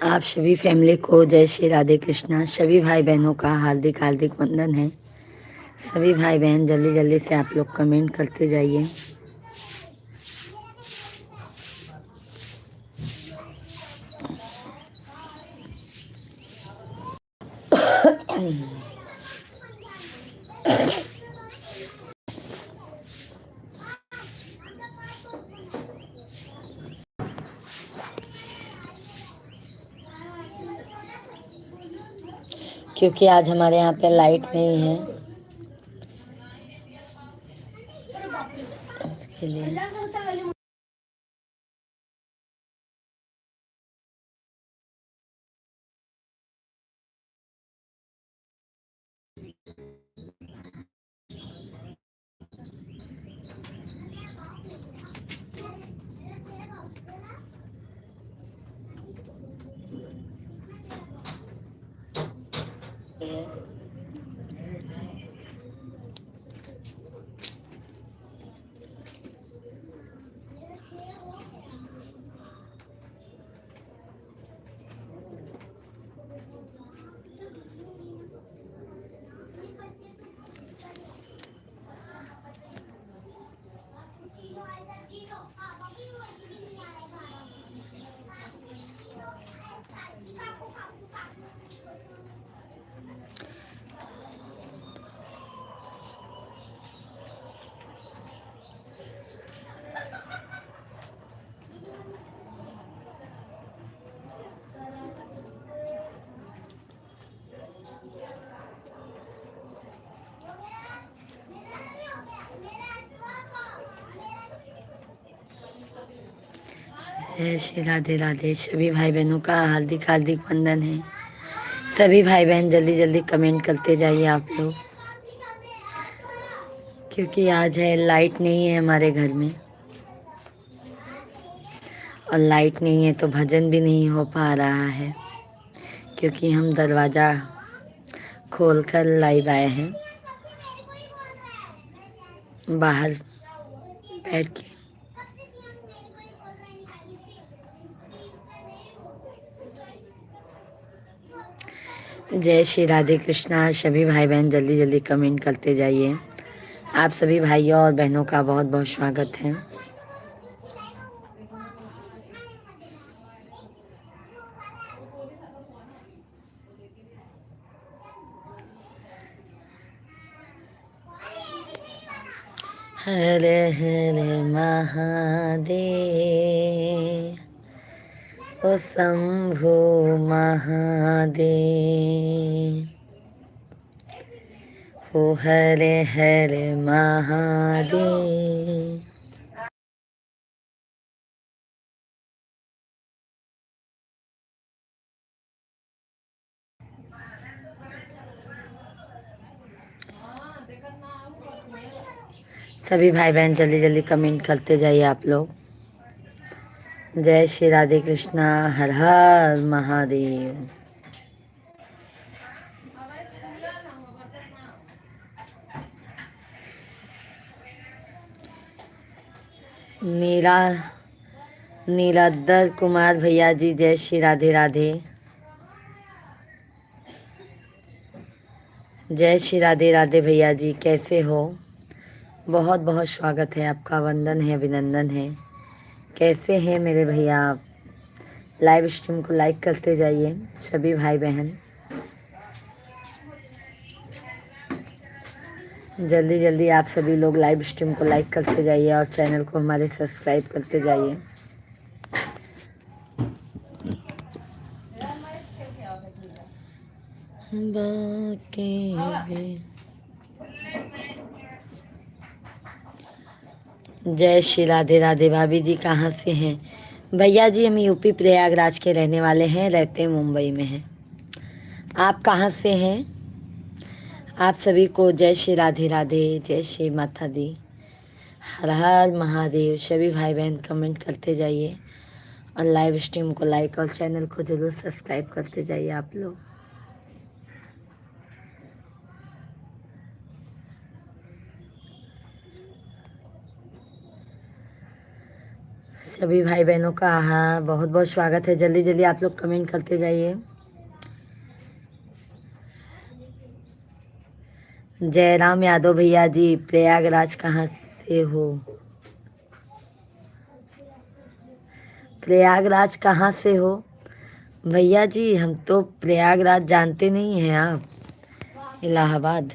आप सभी फैमिली को जय श्री राधे कृष्णा। सभी भाई बहनों का हार्दिक हार्दिक वंदन है। सभी भाई बहन जल्दी जल्दी से आप लोग कमेंट करते जाइए। क्योंकि आज हमारे यहाँ पे लाइट नहीं है, इसके लिए। जय श्री राधे राधे। सभी भाई बहनों का हार्दिक हार्दिक वंदन है। सभी भाई बहन जल्दी जल्दी कमेंट करते जाइए आप लोग, क्योंकि आज है लाइट नहीं है हमारे घर में, और लाइट नहीं है तो भजन भी नहीं हो पा रहा है, क्योंकि हम दरवाज़ा खोलकर लाइव आए हैं बाहर बैठ के। जय श्री राधे कृष्णा। सभी भाई बहन जल्दी जल्दी कमेंट करते जाइए। आप सभी भाइयों और बहनों का बहुत बहुत स्वागत है। हर हर महादेव, ओ शंभो महादेव, ओ हर हर महादेव। सभी भाई बहन जल्दी जल्दी कमेंट करते जाइए आप लोग। जय श्री राधे कृष्णा। हर हर महादेव। नीला नीलाधर कुमार भैया जी, जय श्री राधे राधे। जय श्री राधे राधे भैया जी, कैसे हो? बहुत बहुत स्वागत है आपका, वंदन है, अभिनंदन है। कैसे हैं मेरे भैया आप? लाइव स्ट्रीम को लाइक करते जाइए सभी भाई बहन। जल्दी जल्दी आप सभी लोग लाइव स्ट्रीम को लाइक करते जाइए और चैनल को हमारे सब्सक्राइब करते जाइए। जय श्री राधे राधे। भाभी जी कहाँ से हैं? भैया जी हम यूपी प्रयागराज के रहने वाले हैं, रहते मुंबई में हैं। आप कहाँ से हैं? आप सभी को जय श्री राधे राधे, जय श्री माता दी, हर हर महादेव। सभी भाई बहन कमेंट करते जाइए और लाइव स्ट्रीम को लाइक और चैनल को जरूर सब्सक्राइब करते जाइए आप लोग। सभी भाई बहनों का हाँ बहुत बहुत स्वागत है। जल्दी जल्दी आप लोग कमेंट करते जाइए। जयराम यादव भैया जी, प्रयागराज कहाँ से हो? प्रयागराज कहाँ से हो भैया जी? हम तो प्रयागराज जानते नहीं हैं आप। इलाहाबाद।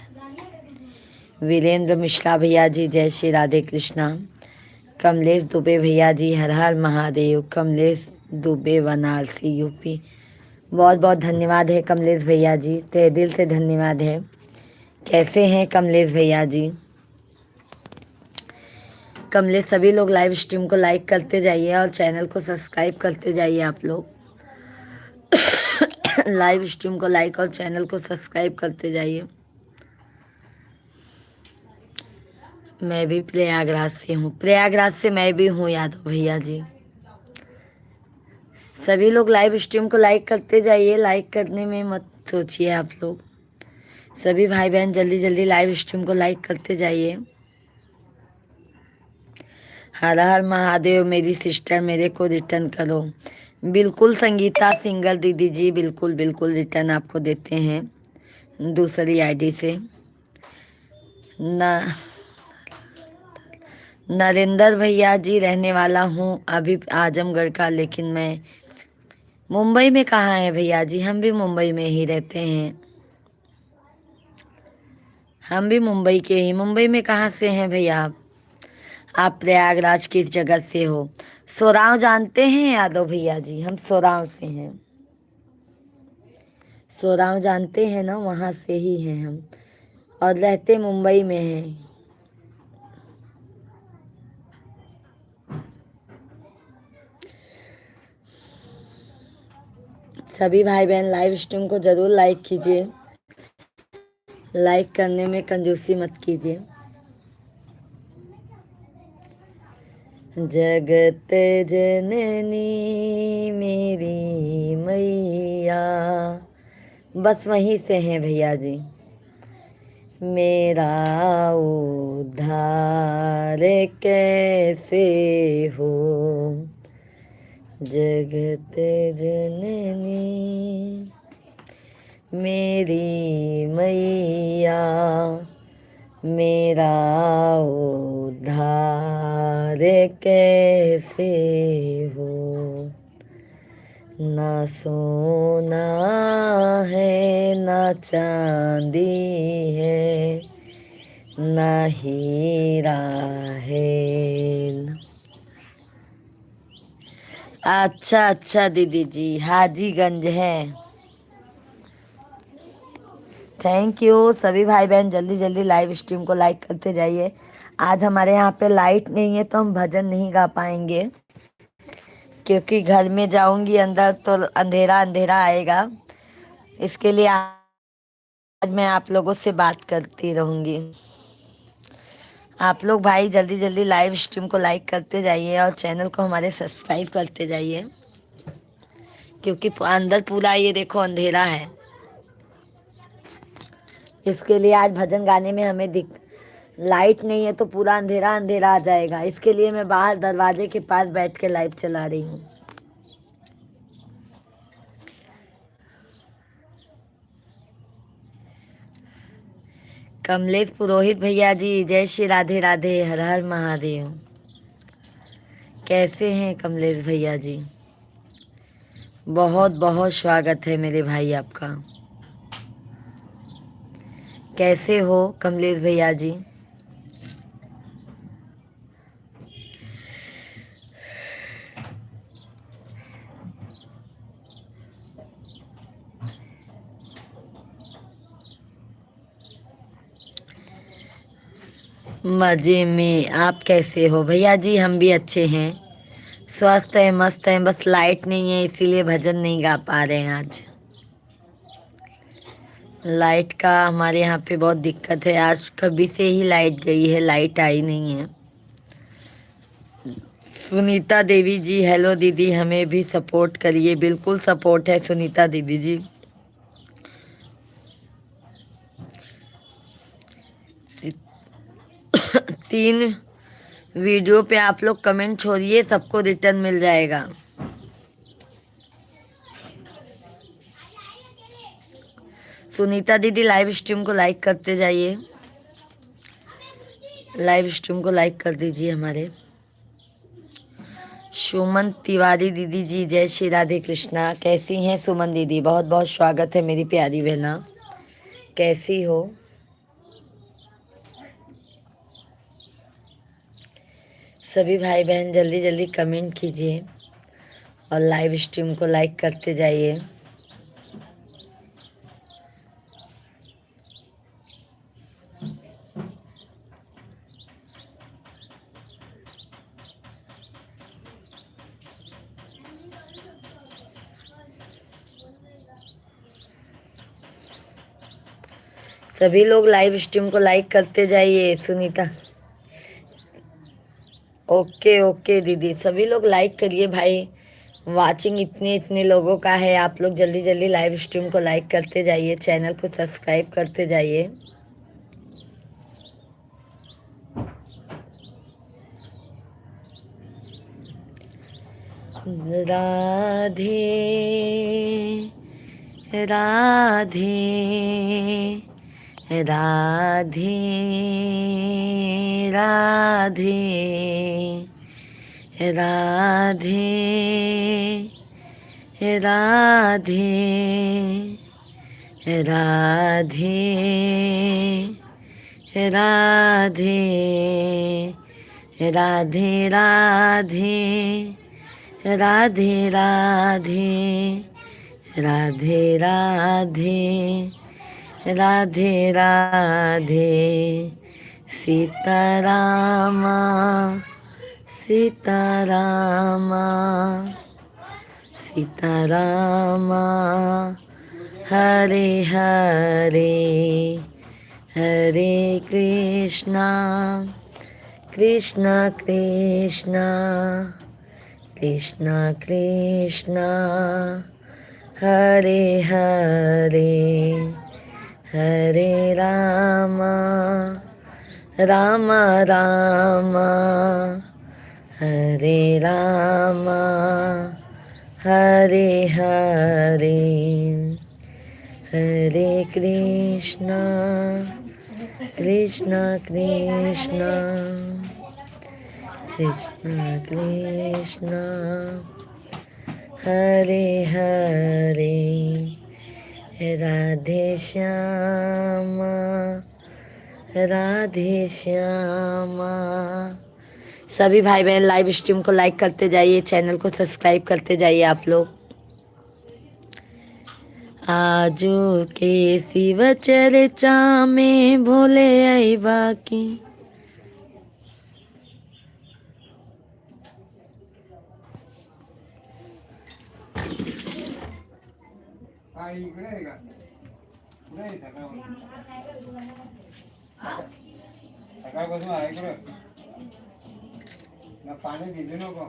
वीरेंद्र मिश्रा भैया जी, जय श्री राधे कृष्णा। कमलेश दुबे भैया जी, हर हर महादेव। कमलेश दुबे, बनारसी, यूपी। बहुत बहुत धन्यवाद है कमलेश भैया जी, तहे दिल से धन्यवाद है। कैसे हैं कमलेश भैया जी? कमलेश, सभी लोग लाइव स्ट्रीम को लाइक करते जाइए और चैनल को सब्सक्राइब करते जाइए आप लोग। लाइव स्ट्रीम को लाइक और चैनल को सब्सक्राइब करते जाइए। मैं भी प्रयागराज से हूँ। प्रयागराज से मैं भी हूँ यादव भैया जी। सभी लोग लाइव स्ट्रीम को लाइक करते जाइए, लाइक करने में मत सोचिए आप लोग। सभी भाई बहन जल्दी जल्दी लाइव स्ट्रीम को लाइक करते जाइए। हर हर महादेव मेरी सिस्टर, मेरे को रिटर्न करो। बिल्कुल संगीता सिंगर दीदी जी, बिल्कुल बिल्कुल रिटर्न आपको देते हैं दूसरी आईडी से। न नरेंद्र भैया जी, रहने वाला हूँ अभी आजमगढ़ का, लेकिन मैं मुंबई में कहाँ है भैया जी? हम भी मुंबई में ही रहते हैं। हम भी मुंबई के ही। मुंबई में कहाँ से हैं भैया आप? आप प्रयागराज किस जगह से हो? सोराव जानते हैं यादव भैया जी? हम सोराव से हैं। सोराव जानते हैं ना, वहाँ से ही हैं हम, और रहते मुंबई में हैं। सभी भाई बहन लाइव स्ट्रीम को जरूर लाइक कीजिए। लाइक करने में कंजूसी मत कीजिए। जगत जननी मेरी मैया, बस वहीं से हैं भैया जी। मेरा उद्धार कैसे हो, जगत जननी मेरी मैया, मेरा उद्धार कैसे हो। ना सोना है ना चांदी है, ना हीरा है। अच्छा अच्छा दीदी जी, हाजीगंज है। Thank you. सभी भाई बहन जल्दी जल्दी लाइव स्ट्रीम को लाइक करते जाइए। आज हमारे यहाँ पे लाइट नहीं है तो हम भजन नहीं गा पाएंगे, क्योंकि घर में जाऊंगी अंदर तो अंधेरा अंधेरा आएगा। इसके लिए आज मैं आप लोगों से बात करती रहूंगी। आप लोग भाई जल्दी जल्दी लाइव स्ट्रीम को लाइक करते जाइए और चैनल को हमारे सब्सक्राइब करते जाइए, क्योंकि अंदर पूरा ये देखो अंधेरा है। इसके लिए आज भजन गाने में हमें लाइट नहीं है तो पूरा अंधेरा अंधेरा आ जाएगा। इसके लिए मैं बाहर दरवाजे के पास बैठ के लाइव चला रही हूँ। कमलेश पुरोहित भैया जी, जय श्री राधे राधे, हर हर महादेव। कैसे हैं कमलेश भैया जी? बहुत बहुत स्वागत है मेरे भाई आपका। कैसे हो कमलेश भैया जी? मजे में। आप कैसे हो भैया जी? हम भी अच्छे हैं, स्वस्थ है, मस्त है। बस लाइट नहीं है इसीलिए भजन नहीं गा पा रहे हैं आज। लाइट का हमारे यहाँ पे बहुत दिक्कत है। आज कभी से ही लाइट गई है, लाइट आई नहीं है। सुनीता देवी जी, हेलो दीदी, हमें भी सपोर्ट करिए। बिल्कुल सपोर्ट है सुनीता दीदी जी। तीन वीडियो पे आप लोग कमेंट छोड़िए, सबको रिटर्न मिल जाएगा। सुनीता दीदी लाइव स्ट्रीम को लाइक करते जाइए, लाइव स्ट्रीम को लाइक कर दीजिए हमारे। सुमन तिवारी दीदी जी, जय श्री राधे कृष्णा। कैसी हैं सुमन दीदी? बहुत बहुत स्वागत है मेरी प्यारी बहना, कैसी हो? सभी भाई बहन जल्दी जल्दी कमेंट कीजिए और लाइव स्ट्रीम को लाइक करते जाइए। सभी लोग लाइव स्ट्रीम को लाइक करते जाइए। सुनीता, ओके ओके दीदी, सभी लोग लाइक करिए भाई। वाचिंग इतने इतने लोगों का है, आप लोग जल्दी जल्दी लाइव स्ट्रीम को लाइक करते जाइए, चैनल को सब्सक्राइब करते जाइए। राधे राधे राधे राधे राधे राधे राधे राधे राधे राधे राधे राधे राधे राधे राधे राधे सीतारामा सीतारामा सीतारामा हरे हरे हरे कृष्णा कृष्णा कृष्णा कृष्णा कृष्णा हरे हरे हरे रामा रामा रामा हरे रामा हरे हरे हरे कृष्णा कृष्णा कृष्णा कृष्णा कृष्णा हरे हरे राधे श्यामा राधे श्यामा। सभी भाई बहन लाइव स्ट्रीम को लाइक करते जाइए, चैनल को सब्सक्राइब करते जाइए आप लोग। आजू के शिव चर्चा में भोले आई बाकी। पाणी दिले नको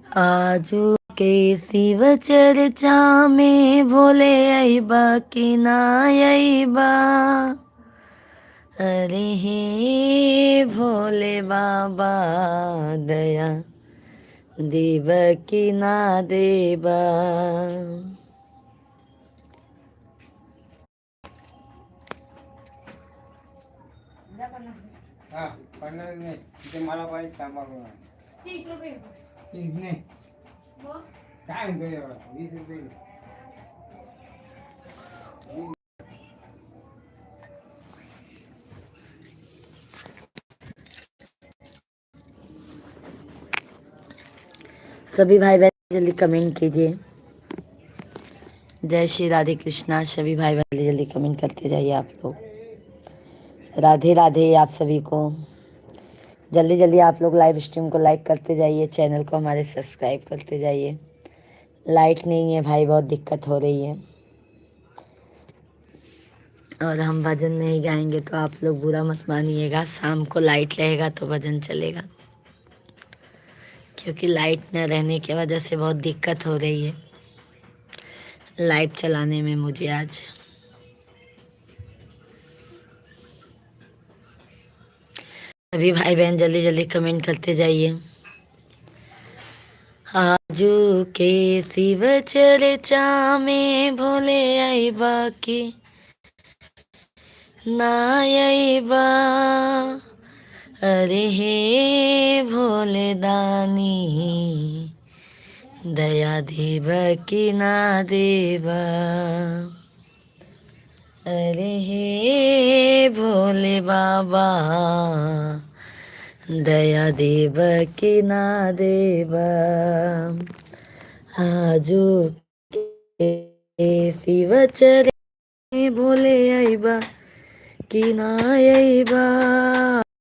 आजू के शिव चर्चा में भोले अइबा कि ना अइबा। अरे हे भोले बाबा दया देव कि ना देबा। हा 50 नाही तिथे मला पाहिजे तांबाखू 30 रुपये 30 नाही काय म्हणतो एवढा 20 रुपये। सभी भाई बहन जल्दी कमेंट कीजिए। जय श्री राधे कृष्णा। सभी भाई बहन जल्दी जल्दी कमेंट करते जाइए आप लोग। राधे राधे आप सभी को। जल्दी जल्दी आप लोग लाइव स्ट्रीम को लाइक करते जाइए, चैनल को हमारे सब्सक्राइब करते जाइए। लाइट नहीं है भाई, बहुत दिक्कत हो रही है, और हम भजन नहीं गाएंगे तो आप लोग बुरा मत मानिएगा। शाम को लाइट रहेगा तो भजन चलेगा, क्योंकि लाइट न रहने की वजह से बहुत दिक्कत हो रही है लाइट चलाने में मुझे आज। अभी भाई बहन जल्दी जल्दी कमेंट करते जाइए। आजू के शिव चर्चा में भोले आई बाकी ना आई बा, अरे हे भोले दानी दया देव की ना देवा, अरे हे भोले बाबा दया देव की ना देवा। आजू के शिव चरे भोले आईबा कि ना आईबा,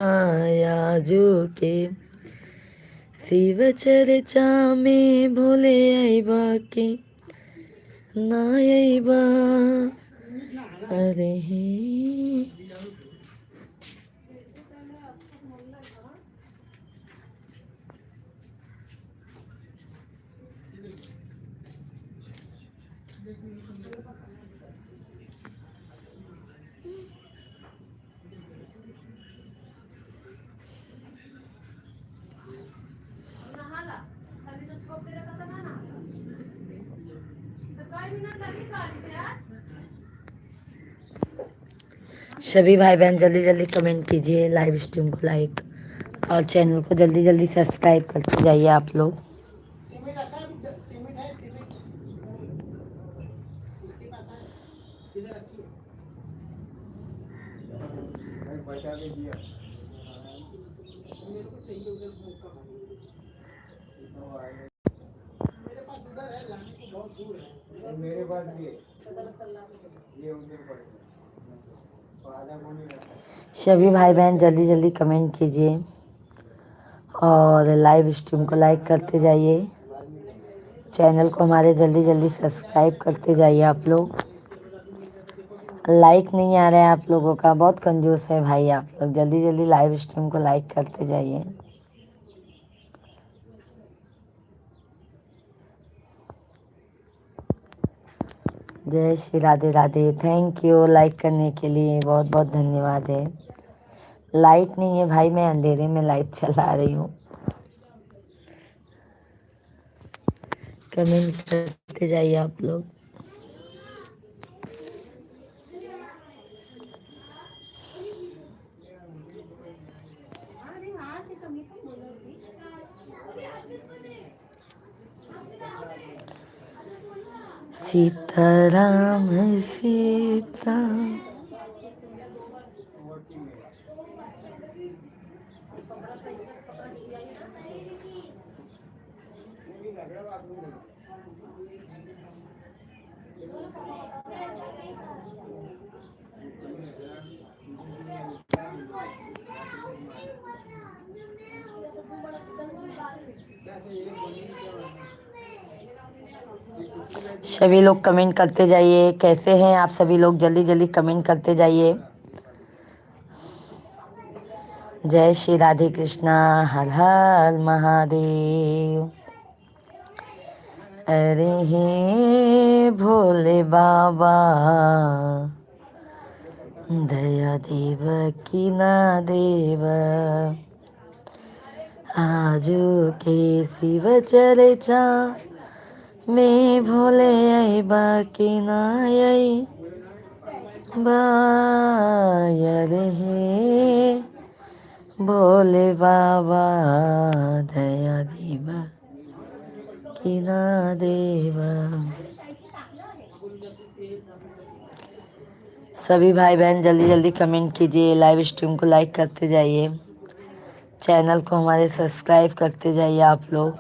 आजू के शिव चर्चा में भोले आईबा कि ना आईबा, अरे हे। सभी भाई बहन जल्दी जल्दी कमेंट कीजिए, लाइव स्ट्रीम को लाइक और चैनल को जल्दी जल्दी सब्सक्राइब करते जाइए आप लोग। मेरे पास भी है, ये उधर पड़ेगा। सभी भाई बहन जल्दी जल्दी कमेंट कीजिए और लाइव स्ट्रीम को लाइक करते जाइए, चैनल को हमारे जल्दी जल्दी सब्सक्राइब करते जाइए आप लोग। लाइक नहीं आ रहा है आप लोगों का, बहुत कंजूस है भाई आप लोग। जल्दी जल्दी लाइव स्ट्रीम को लाइक करते जाइए। जय Shri Radhe Radhe. Thank you like करने के लिए, बहुत बहुत धन्यवाद है। लाइट नहीं है भाई, मैं अंधेरे में लाइट चला रही हूँ। कमेंट करते जाइए आप लोग। सीताराम सीता सभी लोग कमेंट करते जाइए, कैसे हैं आप सभी लोग, जल्दी जल्दी कमेंट करते जाइए। जय श्री राधे कृष्णा, हर हर महादेव। अरे हे भोले बाबा दया देव की ना देव, आजू के शिव चर्चा में भोले आई बाकी ना आई बायर हे भोले बाबा दया देवा कि ना देवा। सभी भाई बहन जल्दी जल्दी कमेंट कीजिए, लाइव स्ट्रीम को लाइक करते जाइए, चैनल को हमारे सब्सक्राइब करते जाइए आप लोग।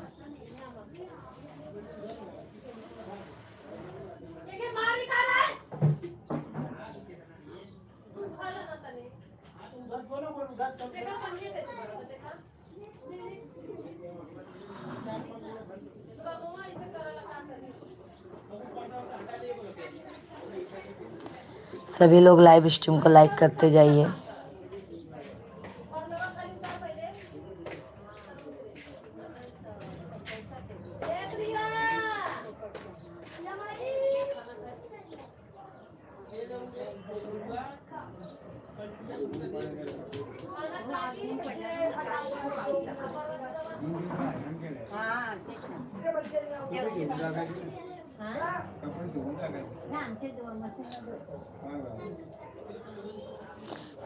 सभी लोग लाइव स्ट्रीम को लाइक करते जाइए।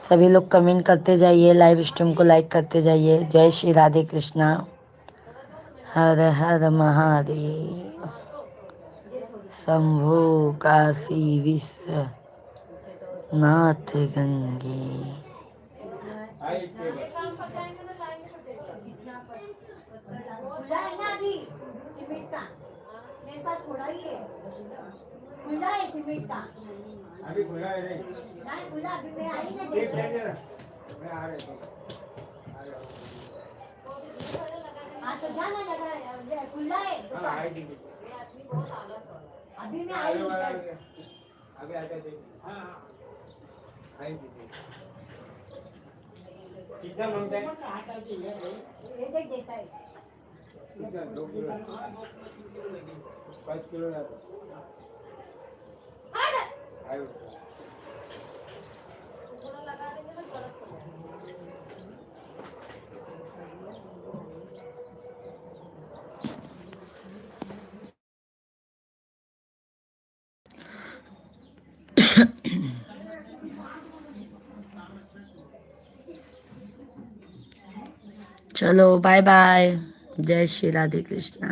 सभी लोग कमेंट करते जाइए, लाइव स्ट्रीम को लाइक करते जाइए। जय श्री राधे कृष्णा, हर हर महादेव, शंभो काशी विश्वनाथ गंगे। खुला है ना अभी सीमेंट का, मेरे पास थोड़ा ही है, खुला है सीमेंट का। अभी खुला है नहीं? नहीं खुला, अभी मैं आई ना एक देखने। मिनट जरा, मैं आ रहा हूँ। हाँ तो जाना लगा है, खुला है हाँ दुकान। आई थी। अभी मैं आई इधर। अभी आ जाते। हाँ हाँ आई थी। कितना मांगता है? ये देख देता है। कितना 2 किलो 5 किलो लाता आयो। चलो बाय बाय, जय श्री राधे कृष्णा।